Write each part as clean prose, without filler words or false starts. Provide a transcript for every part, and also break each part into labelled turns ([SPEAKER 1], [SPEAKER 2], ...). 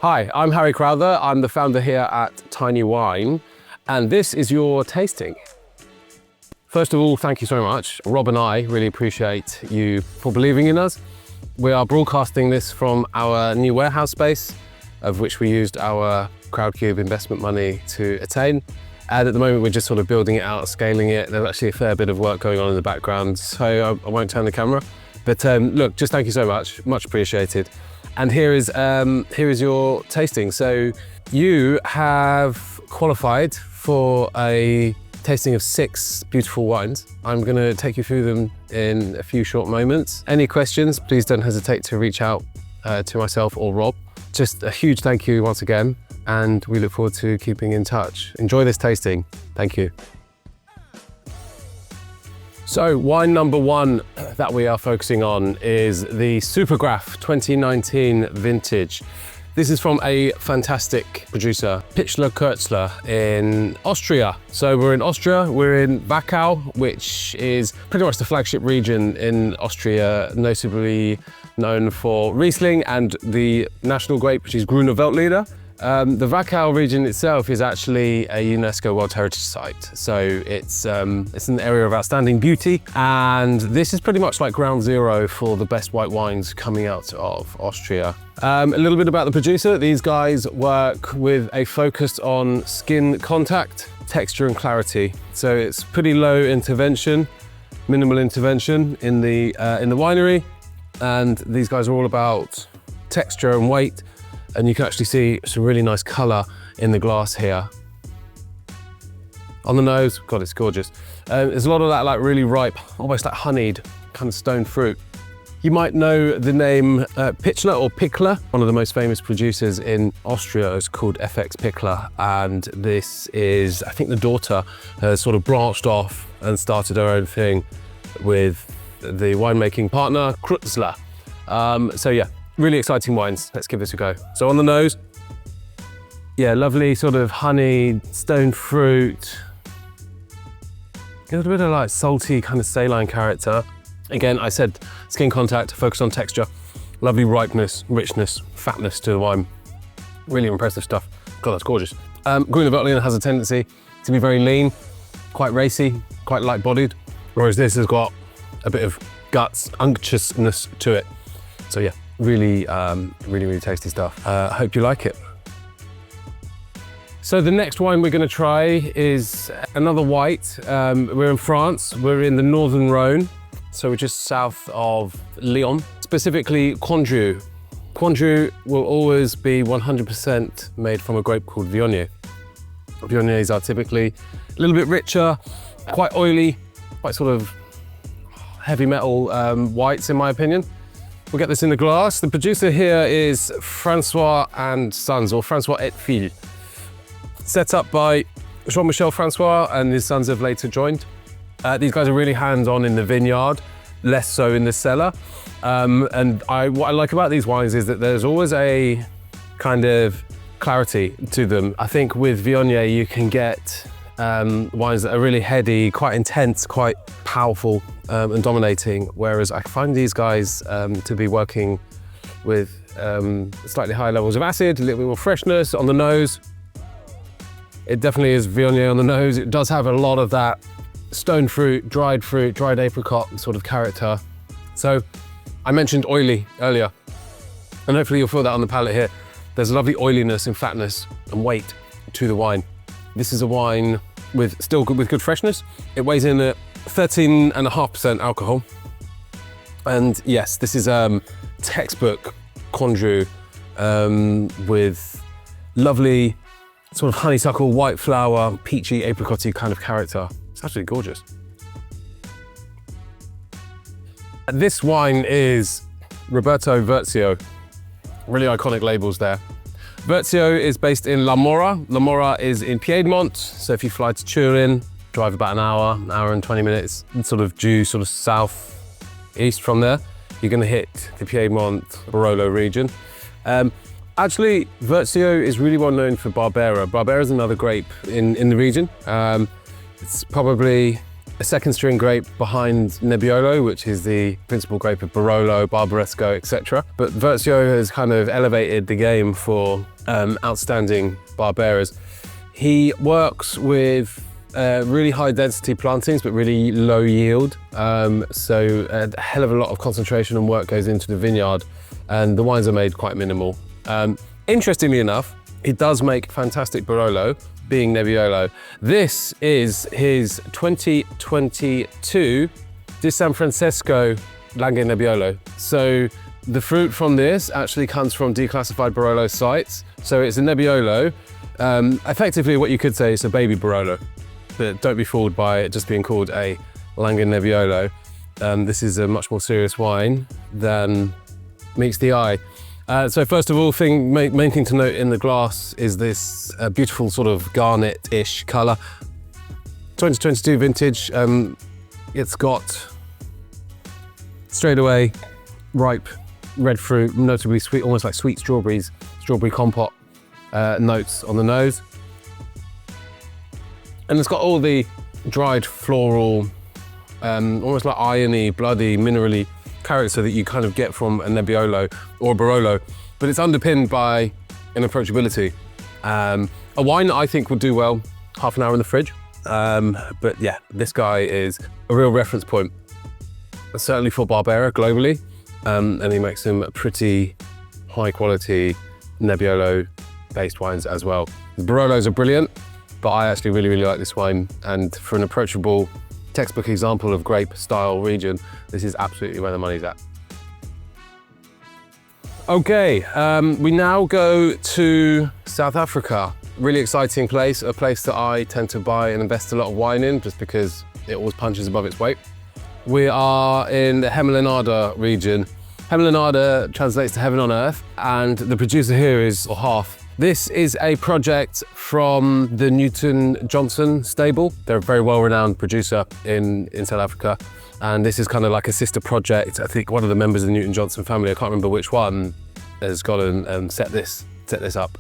[SPEAKER 1] Hi, I'm Harry Crowther. I'm the founder here at Tiny Wine, and this is your tasting. First of all, thank you so much. Rob and I really appreciate you for believing in us. We are broadcasting this from our new warehouse space, of which we used our Crowdcube investment money to attain. And at the moment, we're just sort of building it out, scaling it. There's actually a fair bit of work going on in the background, so I won't turn the camera. But look, just thank you so much appreciated. And here is your tasting. So you have qualified for a tasting of 6 beautiful wines. I'm gonna take you through them in a few short moments. Any questions, please don't hesitate to reach out to myself or Rob. Just a huge thank you once again, and we look forward to keeping in touch. Enjoy this tasting. Thank you. So wine number 1 that we are focusing on is the Supergraph 2019 vintage. This is from a fantastic producer, Pichler Kürzler in Austria. So we're in Austria, we're in Wachau, which is pretty much the flagship region in Austria, notably known for Riesling and the national grape, which is Grüner Veltliner. The Wachau region itself is actually a UNESCO World Heritage Site. So it's an area of outstanding beauty. And this is pretty much like ground zero for the best white wines coming out of Austria. A little bit about the producer. These guys work with a focus on skin contact, texture and clarity. So it's pretty low intervention, minimal intervention in the winery. And these guys are all about texture and weight. And you can actually see some really nice color in the glass here. On the nose, God, it's gorgeous. There's a lot of that like really ripe, almost like honeyed kind of stone fruit. You might know the name Pichler or Pichler. One of the most famous producers in Austria is called FX Pichler. And this is, I think the daughter has sort of branched off and started her own thing with the winemaking partner, Kürzler. So yeah. Really exciting wines. Let's give this a go. So on the nose, yeah, lovely sort of honey, stone fruit. A little bit of like salty kind of saline character. Again, I said skin contact, focus on texture. Lovely ripeness, richness, fatness to the wine. Really impressive stuff. God, that's gorgeous. Grüner Veltliner has a tendency to be very lean, quite racy, quite light-bodied, whereas this has got a bit of guts, unctuousness to it. So yeah. Really tasty stuff. I hope you like it. So the next wine we're going to try is another white. We're in France. We're in the northern Rhone. So we're just south of Lyon, specifically Condrieu. Condrieu will always be 100% made from a grape called Viognier. Viogniers are typically a little bit richer, quite oily, quite sort of heavy metal whites in my opinion. We'll get this in the glass. The producer here is Francois and Sons, or Francois et Fils. Set up by Jean-Michel Francois, and his sons have later joined. These guys are really hands-on in the vineyard, less so in the cellar. And what I like about these wines is that there's always a kind of clarity to them. I think with Viognier you can get wines that are really heady, quite intense, quite powerful and dominating, whereas I find these guys to be working with slightly higher levels of acid, a little bit more freshness on the nose. It definitely is Viognier on the nose. It does have a lot of that stone fruit, dried apricot sort of character. So I mentioned oily earlier, and hopefully you'll feel that on the palate here. There's a lovely oiliness and fatness and weight to the wine. This is a wine with good freshness. It weighs in at 13.5% alcohol. And yes, this is textbook Condrieu with lovely sort of honeysuckle, white flower, peachy, apricot-y kind of character. It's actually gorgeous. This wine is Roberto Verzio. Really iconic labels there. Verzio is based in La Mora. La Mora is in Piedmont. So if you fly to Turin, drive about an hour and 20 minutes, sort of due sort of southeast from there, you're gonna hit the Piedmont Barolo region. Actually, Verzio is really well known for Barbera. Barbera is another grape in the region. It's probably a second string grape behind Nebbiolo, which is the principal grape of Barolo, Barbaresco, etc. But Vertzio has kind of elevated the game for outstanding Barberas. He works with really high density plantings, but really low yield. So a hell of a lot of concentration and work goes into the vineyard, and the wines are made quite minimal. Interestingly enough, he does make fantastic Barolo, being Nebbiolo. This is his 2022 di San Francesco Langhe Nebbiolo. So the fruit from this actually comes from declassified Barolo sites. So it's a Nebbiolo. Effectively what you could say is a baby Barolo, but don't be fooled by it just being called a Langhe Nebbiolo. This is a much more serious wine than meets the eye. So first of all, main thing to note in the glass is this beautiful sort of garnet-ish colour. 2022 vintage. It's got straight away ripe red fruit, notably sweet, almost like sweet strawberries, strawberry compote notes on the nose. And it's got all the dried floral, almost like irony, bloody, minerally character that you kind of get from a Nebbiolo or a Barolo, but it's underpinned by an approachability. A wine that I think would do well half an hour in the fridge. But yeah, this guy is a real reference point, certainly for Barbera globally, and he makes some pretty high quality Nebbiolo based wines as well. The Barolos are brilliant, but I actually really like this wine, and for an approachable textbook example of grape style region, this is absolutely where the money's at. Okay, we now go to South Africa. Really exciting place, a place that I tend to buy and invest a lot of wine in just because it always punches above its weight. We are in the Hemelanada region. Hemelanada translates to heaven on earth, and the producer here is Half. This is a project from the Newton Johnson stable. They're a very well-renowned producer in South Africa, and this is kind of like a sister project. I think one of the members of the Newton Johnson family, I can't remember which one, has gone and set this up.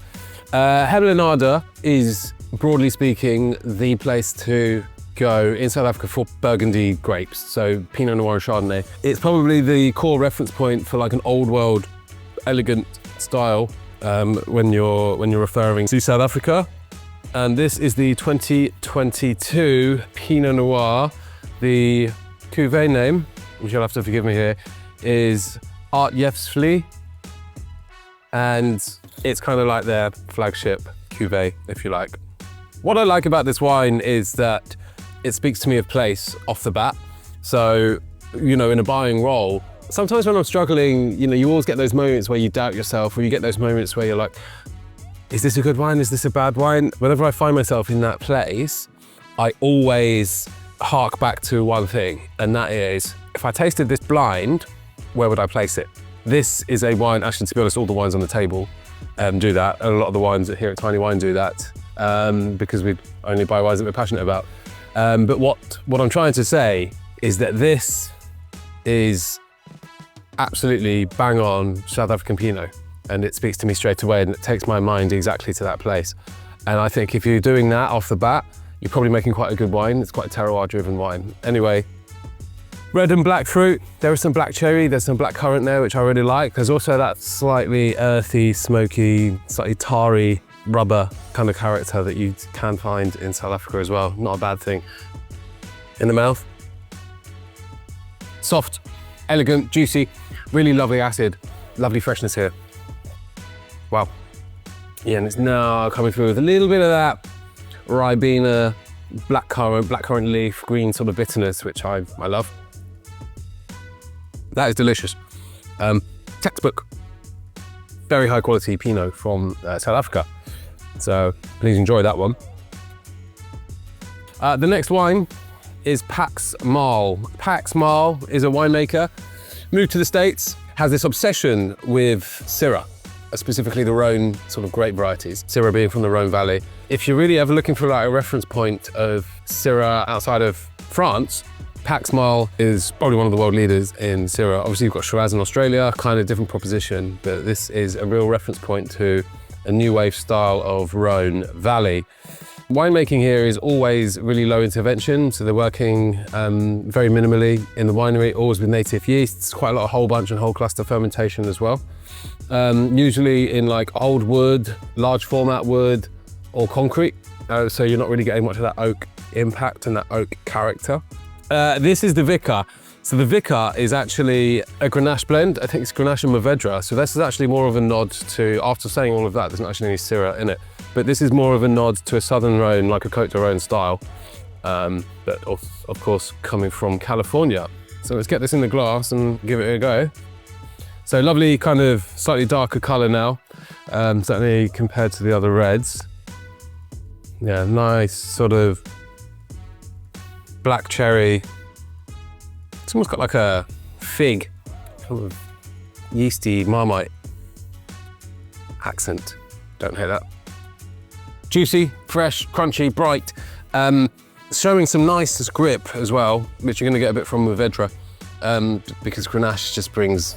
[SPEAKER 1] Hemelanada is, broadly speaking, the place to go in South Africa for Burgundy grapes, so Pinot Noir and Chardonnay. It's probably the core reference point for like an old world, elegant style when you're referring to South Africa. And this is the 2022 Pinot Noir. The cuvée name, which you'll have to forgive me here, is Art Jefsvlie, and it's kind of like their flagship cuvée, if you like. What I like about this wine is that it speaks to me of place off the bat. So, you know, in a buying role, sometimes when I'm struggling, you know, you always get those moments where you doubt yourself, or you get those moments where you're like, is this a good wine? Is this a bad wine? Whenever I find myself in that place, I always hark back to one thing, and that is, if I tasted this blind, where would I place it? This is a wine, actually, to be honest, all the wines on the table do that. And a lot of the wines here at Tiny Wine do that because we only buy wines that we're passionate about. But what I'm trying to say is that this is absolutely bang on South African Pinot, and it speaks to me straight away, and it takes my mind exactly to that place. And I think if you're doing that off the bat, you're probably making quite a good wine. It's quite a terroir driven wine. Anyway, red and black fruit. There is some black cherry, there's some black currant there, which I really like. There's also that slightly earthy, smoky, slightly tarry, rubber kind of character that you can find in South Africa as well. Not a bad thing. In the mouth, soft, elegant, juicy, really lovely acid, lovely freshness here. Wow. Yeah, and it's now coming through with a little bit of that Ribena, black currant leaf, green sort of bitterness, which I love. That is delicious. Textbook, very high quality Pinot from South Africa. So please enjoy that one. The next wine is Pax Mal. Pax Mal is a winemaker, moved to the States, has this obsession with Syrah, specifically the Rhone sort of grape varieties, Syrah being from the Rhone Valley. If you're really ever looking for like a reference point of Syrah outside of France, Pax Mal is probably one of the world leaders in Syrah. Obviously you've got Shiraz in Australia, kind of different proposition, but this is a real reference point to a new wave style of Rhone Valley. Winemaking here is always really low intervention, so they're working very minimally in the winery, always with native yeasts, quite a lot of whole bunch and whole cluster fermentation as well. Usually in like old wood, large format wood, or concrete, so you're not really getting much of that oak impact and that oak character. This is the Vicar. So the Vicar is actually a Grenache blend. I think it's Grenache and Mourvedre. So this is actually more of a nod to, after saying all of that, there's not actually any Syrah in it, but this is more of a nod to a Southern Rhone, like a Côte d'Aron style, but of course coming from California. So let's get this in the glass and give it a go. So lovely kind of slightly darker color now, certainly compared to the other reds. Yeah, nice sort of black cherry. It's almost got like a fig, kind of yeasty Marmite accent. Don't hate that. Juicy, fresh, crunchy, bright. Showing some nice grip as well, which you're gonna get a bit from Mourvedre, because Grenache just brings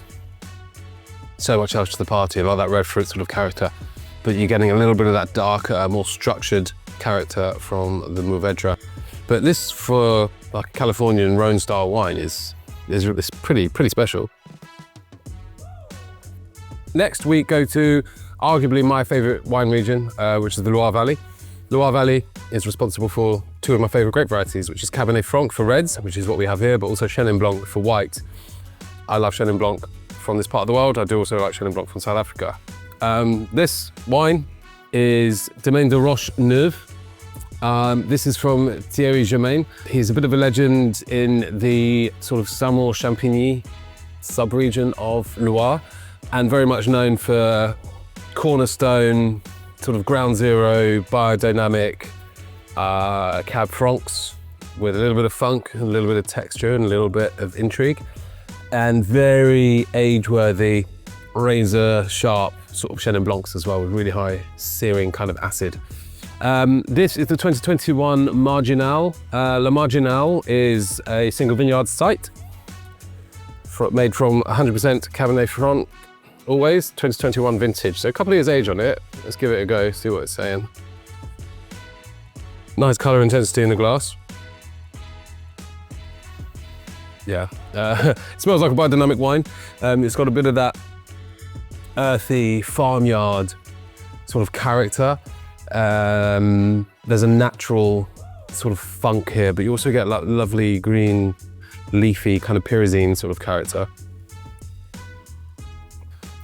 [SPEAKER 1] so much else to the party, a lot of that red fruit sort of character, but you're getting a little bit of that darker, more structured character from the Mourvedre. But this, for like a Californian Rhone style wine, is pretty special. Next we go to arguably my favorite wine region, which is the Loire Valley. Loire Valley is responsible for two of my favorite grape varieties, which is Cabernet Franc for reds, which is what we have here, but also Chenin Blanc for white. I love Chenin Blanc from this part of the world. I do also like Chenin Blanc from South Africa. This wine is Domaine de Roche Neuve. This is from Thierry Germain. He's a bit of a legend in the sort of Saumur-Champigny sub-region of Loire, and very much known for cornerstone, sort of ground zero, biodynamic Cab Francs with a little bit of funk, a little bit of texture and a little bit of intrigue, and very age-worthy, razor-sharp sort of Chenin Blancs as well, with really high searing kind of acid. This is the 2021 Marginal. La Marginal is a single vineyard site made from 100% Cabernet Franc, always 2021 vintage. So a couple of years age on it. Let's give it a go, see what it's saying. Nice color intensity in the glass. Yeah, it smells like a biodynamic wine. It's got a bit of that earthy farmyard sort of character. There's a natural sort of funk here, but you also get that lovely green, leafy kind of pyrazine sort of character.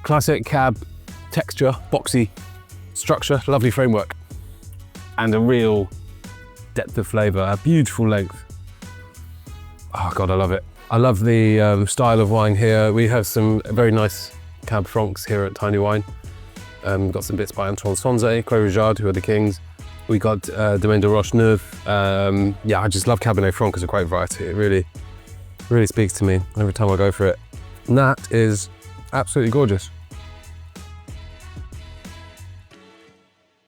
[SPEAKER 1] Classic Cab texture, boxy structure, lovely framework, and a real depth of flavor, a beautiful length. Oh God, I love it. I love the style of wine here. We have some very nice Cab Francs here at Tiny Wine. We've got some bits by Antoine Sanzé, Croix Rougeard, who are the kings. We got Domaine de Roche Neuve. Yeah, I just love Cabernet Franc as a grape variety. It really speaks to me every time I go for it. And that is absolutely gorgeous.